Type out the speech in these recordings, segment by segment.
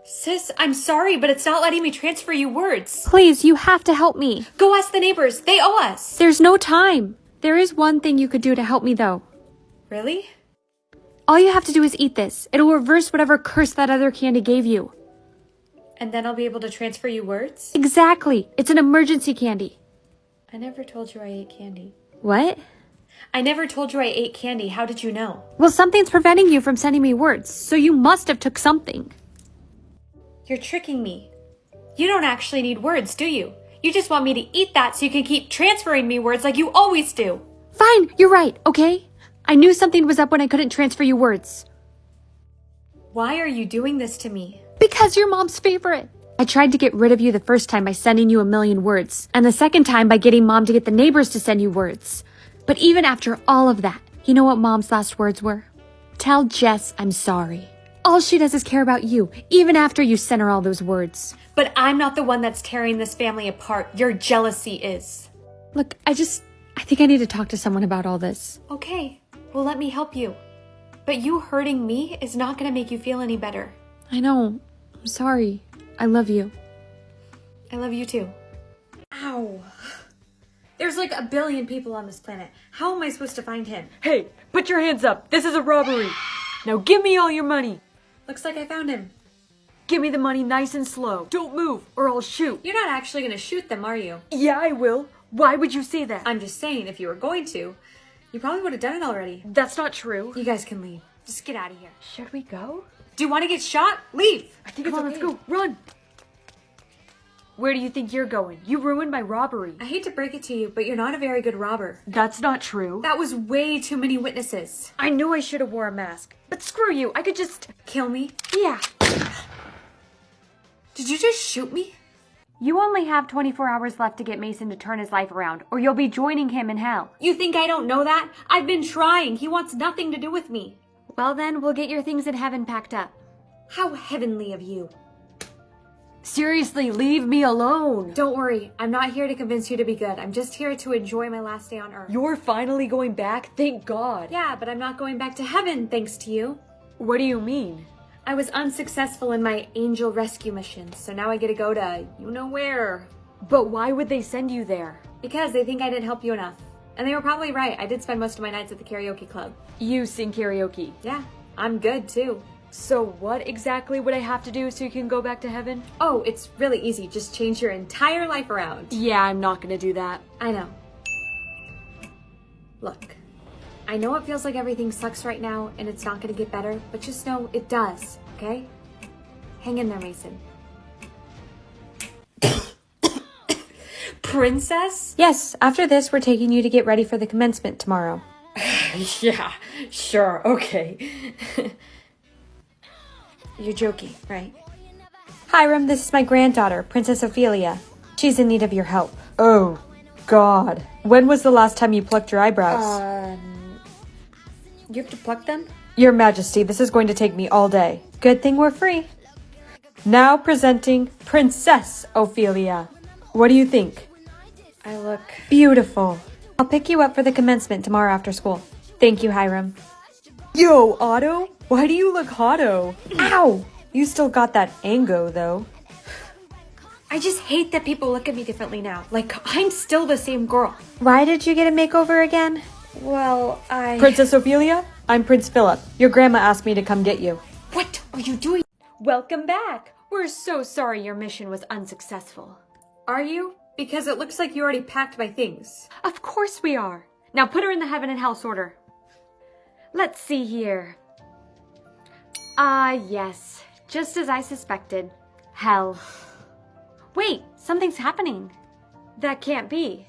Sis, I'm sorry, but it's not letting me transfer you words. Please, you have to help me. Go ask the neighbors. They owe us. There's no time. There is one thing you could do to help me, though. Really? All you have to do is eat this. It'll reverse whatever curse that other candy gave you. And then I'll be able to transfer you words? Exactly. It's an emergency candy. I never told you I ate candy. What? I never told you I ate candy. How did you know? Well, something's preventing you from sending me words, so you must have took something. You're tricking me. You don't actually need words, do you? You just want me to eat that so you can keep transferring me words like you always do. Fine, you're right, okay? I knew something was up when I couldn't transfer you words. Why are you doing this to me? Because you're Mom's favorite. I tried to get rid of you the first time by sending you a million words, and the second time by getting Mom to get the neighbors to send you words. But even after all of that, you know what Mom's last words were? Tell Jess I'm sorry. All she does is care about you, even after you sent her all those words. But I'm not the one that's tearing this family apart. Your jealousy is. Look, I think I need to talk to someone about all this. Okay, well let me help you. But you hurting me is not going to make you feel any better. I know. I'm sorry. I love you. I love you too. Ow. There's like a billion people on this planet. How am I supposed to find him? Hey, put your hands up. This is a robbery. Now give me all your money. Looks like I found him. Give me the money nice and slow. Don't move or I'll shoot. You're not actually going to shoot them, are you? Yeah, I will. Why would you say that? I'm just saying, if you were going to, you probably would have done it already. That's not true. You guys can leave. Just get out of here. Should we go? Do you want to get shot? Leave. I think Come it's on, okay. let's go. Run. Where do you think you're going? You ruined my robbery. I hate to break it to you, but you're not a very good robber. That's not true. That was way too many witnesses. I knew I should have wore a mask. But screw you. I could just... Kill me? Yeah. Did you just shoot me? You only have 24 hours left to get Mason to turn his life around, or you'll be joining him in hell. You think I don't know that? I've been trying. He wants nothing to do with me. Well then, we'll get your things in heaven packed up. How heavenly of you. Seriously, leave me alone. Don't worry. I'm not here to convince you to be good. I'm just here to enjoy my last day on Earth. You're finally going back? Thank God. Yeah, but I'm not going back to heaven thanks to you. What do you mean? I was unsuccessful in my angel rescue mission, so now I get to go to you-know-where. But why would they send you there? Because they think I didn't help you enough. And they were probably right. I did spend most of my nights at the karaoke club. You sing karaoke. Yeah, I'm good too. So what exactly would I have to do so you can go back to heaven? Oh, it's really easy. Just change your entire life around. Yeah, I'm not gonna do that. I know. Look, I know it feels like everything sucks right now and it's not gonna get better, but just know it does, okay? Hang in there, Mason. Princess? Yes, after this, we're taking you to get ready for the commencement tomorrow. Yeah, sure, okay. You're joking, right? Hiram, this is my granddaughter, Princess Ophelia. She's in need of your help. Oh, God. When was the last time you plucked your eyebrows? You have to pluck them? Your Majesty, this is going to take me all day. Good thing we're free. Now presenting Princess Ophelia. What do you think? I look... Beautiful. I'll pick you up for the commencement tomorrow after school. Thank you, Hiram. Yo, Otto? Why do you look hotto? Ow! You still got that ango, though. I just hate that people look at me differently now. Like, I'm still the same girl. Why did you get a makeover again? Well, Princess Ophelia? I'm Prince Philip. Your grandma asked me to come get you. What are you doing? Welcome back. We're so sorry your mission was unsuccessful. Are you? Because it looks like you already packed my things. Of course we are. Now put her in the heaven and house order. Let's see here. Yes. Just as I suspected. Hell. Wait, something's happening. That can't be.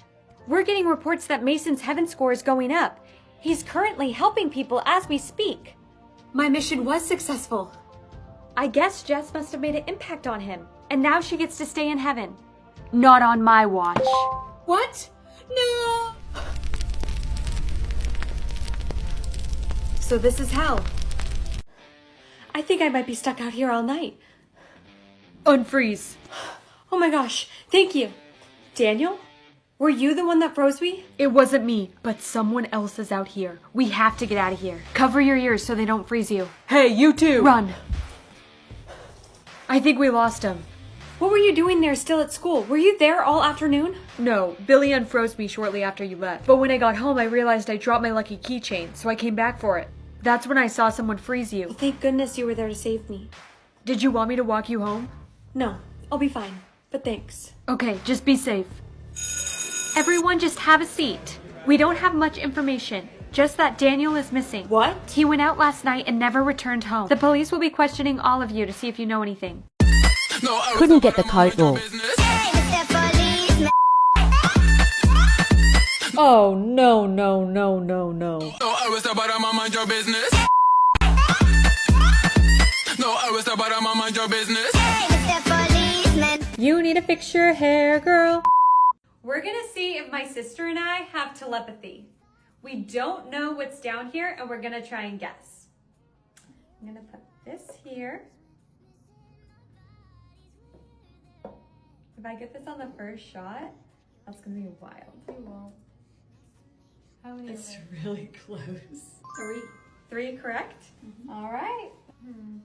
We're getting reports that Mason's heaven score is going up. He's currently helping people as we speak. My mission was successful. I guess Jess must have made an impact on him. And now she gets to stay in heaven. Not on my watch. What? No! So this is hell. I think I might be stuck out here all night. Unfreeze. Oh my gosh, thank you. Daniel? Were you the one that froze me? It wasn't me, but someone else is out here. We have to get out of here. Cover your ears so they don't freeze you. Hey, you too! Run. I think we lost him. What were you doing there still at school? Were you there all afternoon? No, Billy unfroze me shortly after you left. But when I got home, I realized I dropped my lucky keychain, so I came back for it. That's when I saw someone freeze you. Thank goodness you were there to save me. Did you want me to walk you home? No, I'll be fine. But thanks. Okay, just be safe. Everyone just have a seat. We don't have much information. Just that Daniel is missing. What? He went out last night and never returned home. The police will be questioning all of you to see if you know anything. Couldn't get the cardinal. Oh, no, no, no, no, no. No, I was about to mind your business. No, I was about to mind your business. You need to fix your hair, girl. We're gonna see if my sister and I have telepathy. We don't know what's down here, and we're gonna try and guess. I'm gonna put this here. If I get this on the first shot, that's gonna be wild. You won't. How many? It's really close. Three correct? Mm-hmm. All right. Mm-hmm.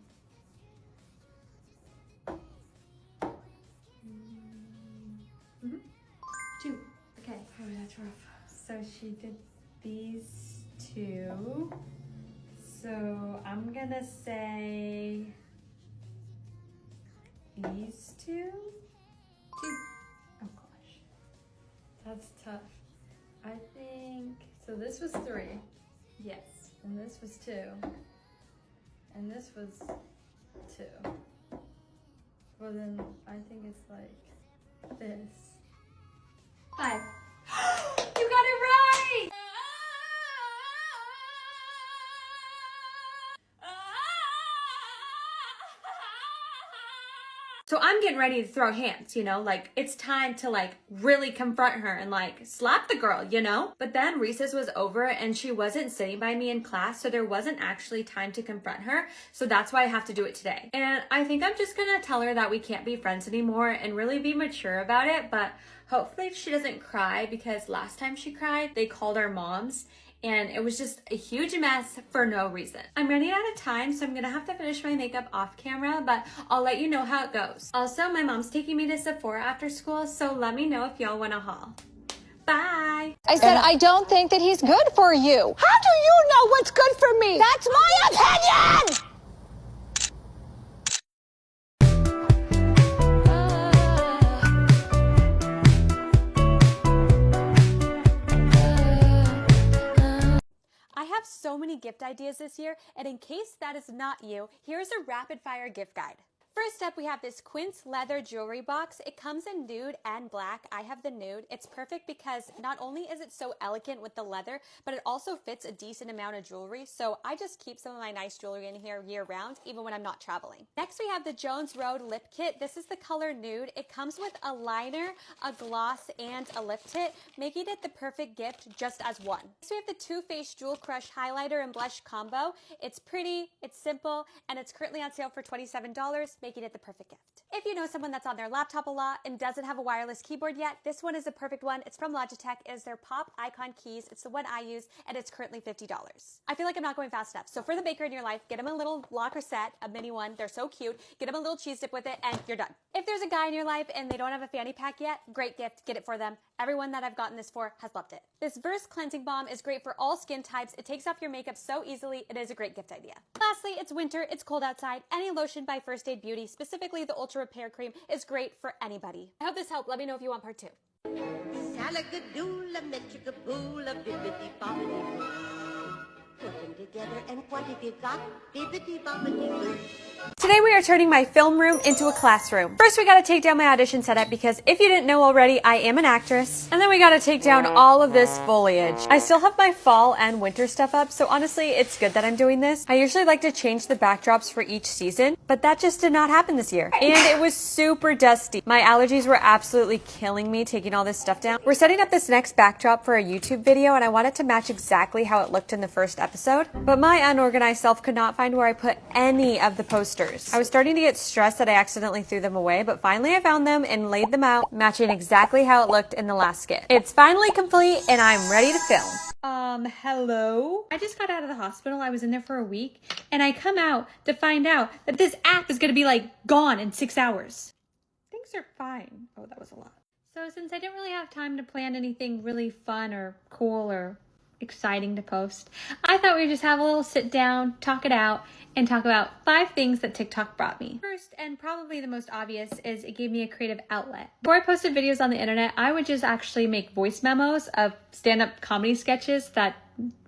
2. Okay. Oh, that's rough. So she did these 2. So I'm gonna say these 2. Oh gosh, that's tough. I think, so this was 3, yes, and this was 2, and this was 2. Well then, I think it's like this. 5. You got it right! So I'm getting ready to throw hands, you know, like it's time to like really confront her and like slap the girl, you know? But then recess was over and she wasn't sitting by me in class, so there wasn't actually time to confront her. So that's why I have to do it today. And I think I'm just gonna tell her that we can't be friends anymore and really be mature about it. But hopefully she doesn't cry, because last time she cried, they called our moms. And it was just a huge mess for no reason. I'm running out of time, so I'm gonna have to finish my makeup off camera, but I'll let you know how it goes. Also, my mom's taking me to Sephora after school, so let me know if y'all wanna haul. Bye! I said, I don't think that he's good for you. How do you know what's good for me? That's my opinion! I have so many gift ideas this year, and in case that is not you, here's a rapid fire gift guide. First up, we have this Quince leather jewelry box. It comes in nude and black. I have the nude. It's perfect because not only is it so elegant with the leather, but it also fits a decent amount of jewelry. So I just keep some of my nice jewelry in here year round, even when I'm not traveling. Next, we have the Jones Road lip kit. This is the color nude. It comes with a liner, a gloss, and a lip tint, making it the perfect gift just as one. Next, we have the Too Faced Jewel Crush highlighter and blush combo. It's pretty, it's simple, and it's currently on sale for $27. Making it the perfect gift. If you know someone that's on their laptop a lot and doesn't have a wireless keyboard yet, this one is the perfect one. It's from Logitech. It is their Pop Icon keys. It's the one I use, and it's currently $50. I feel like I'm not going fast enough. So for the baker in your life, get him a little locker set, a mini one. They're so cute. Get him a little cheese dip with it, and you're done. If there's a guy in your life and they don't have a fanny pack yet, great gift. Get it for them. Everyone that I've gotten this for has loved it. This Verse Cleansing Balm is great for all skin types. It takes off your makeup so easily. It is a great gift idea. Lastly, it's winter. It's cold outside. Any lotion by First Aid Beauty, specifically the Ultra Repair Cream, is great for anybody. I hope this helped. Let me know if you want part 2. Salagadoola, metricaboola, bibbidi-bobbidi-boo. Put them together and what have you got? Bibbidi-bobbidi-boo. Today we are turning my film room into a classroom. First we gotta take down my audition setup because if you didn't know already, I am an actress. And then we gotta take down all of this foliage. I still have my fall and winter stuff up, so honestly it's good that I'm doing this. I usually like to change the backdrops for each season, but that just did not happen this year. And it was super dusty. My allergies were absolutely killing me taking all this stuff down. We're setting up this next backdrop for a YouTube video, and I want it to match exactly how it looked in the first episode. episode. But my unorganized self could not find where I put any of the posters. I was starting to get stressed that I accidentally threw them away, but finally I found them and laid them out, matching exactly how it looked in the last skit. It's finally complete and I'm ready to film. Hello? I just got out of the hospital. I was in there for a week and I come out to find out that this app is gonna be like gone in 6 hours. Things are fine. Oh, that was a lot. So since I didn't really have time to plan anything really fun or cool or exciting to post, I thought we'd just have a little sit down, talk it out, and talk about 5 things that TikTok brought me. First, and probably the most obvious, is it gave me a creative outlet. Before I posted videos on the internet, I would just actually make voice memos of stand-up comedy sketches that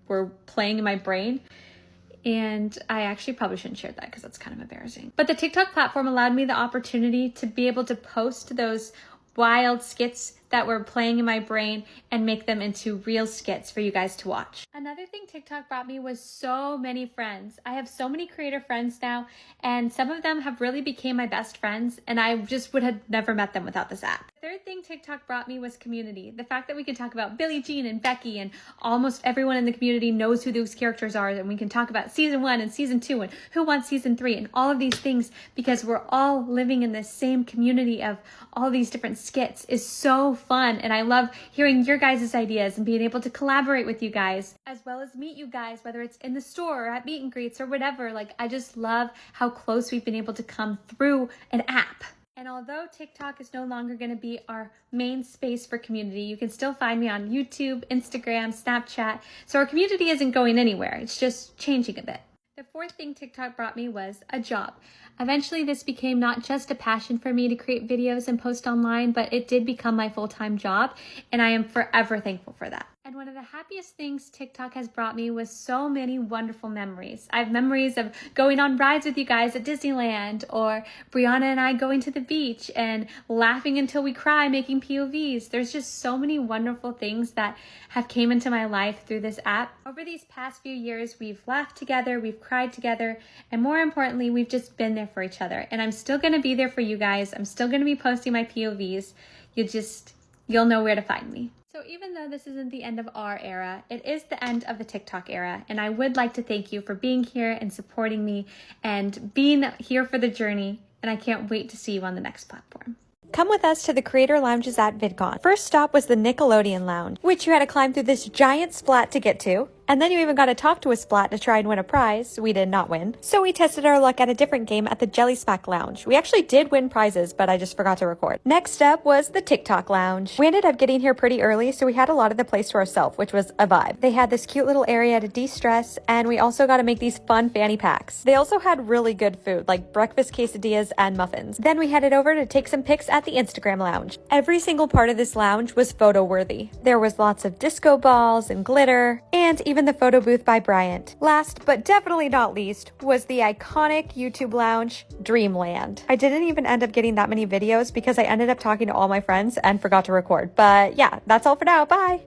were playing in my brain. And I actually probably shouldn't share that because that's kind of embarrassing. But the TikTok platform allowed me the opportunity to be able to post those wild skits that were playing in my brain and make them into real skits for you guys to watch. Another thing TikTok brought me was so many friends. I have so many creator friends now, and some of them have really became my best friends, and I just would have never met them without this app. The third thing TikTok brought me was community. The fact that we can talk about Billie Jean and Becky, and almost everyone in the community knows who those characters are, and we can talk about season 1 and season 2 and who wants season 3 and all of these things, because we're all living in this same community of all these different skits is so fun. And I love hearing your guys' ideas and being able to collaborate with you guys, as well as meet you guys, whether it's in the store or at meet and greets or whatever. Like, I just love how close we've been able to come through an app. And although TikTok is no longer going to be our main space for community, you can still find me on YouTube, Instagram, Snapchat. So our community isn't going anywhere. It's just changing a bit. The fourth thing TikTok brought me was a job. Eventually, this became not just a passion for me to create videos and post online, but it did become my full-time job, and I am forever thankful for that. And one of the happiest things TikTok has brought me was so many wonderful memories. I have memories of going on rides with you guys at Disneyland, or Brianna and I going to the beach and laughing until we cry making POVs. There's just so many wonderful things that have came into my life through this app. Over these past few years, we've laughed together, we've cried together, and more importantly, we've just been there for each other. And I'm still gonna be there for you guys. I'm still gonna be posting my POVs. You'll know where to find me. So even though this isn't the end of our era, it is the end of the TikTok era. And I would like to thank you for being here and supporting me and being here for the journey. And I can't wait to see you on the next platform. Come with us to the creator lounges at VidCon. First stop was the Nickelodeon Lounge, which you had to climb through this giant splat to get to. And then you even got to talk to a splat to try and win a prize. We did not win. So we tested our luck at a different game at the Jelly Smack Lounge. We actually did win prizes, but I just forgot to record. Next up was the TikTok Lounge. We ended up getting here pretty early, so we had a lot of the place to ourselves, which was a vibe. They had this cute little area to de-stress, and we also got to make these fun fanny packs. They also had really good food, like breakfast quesadillas and muffins. Then we headed over to take some pics at the Instagram Lounge. Every single part of this lounge was photo worthy. There was lots of disco balls and glitter, and even the photo booth by Bryant. Last, but definitely not least, was the iconic YouTube lounge, Dreamland. I didn't even end up getting that many videos because I ended up talking to all my friends and forgot to record. But yeah, that's all for now. Bye!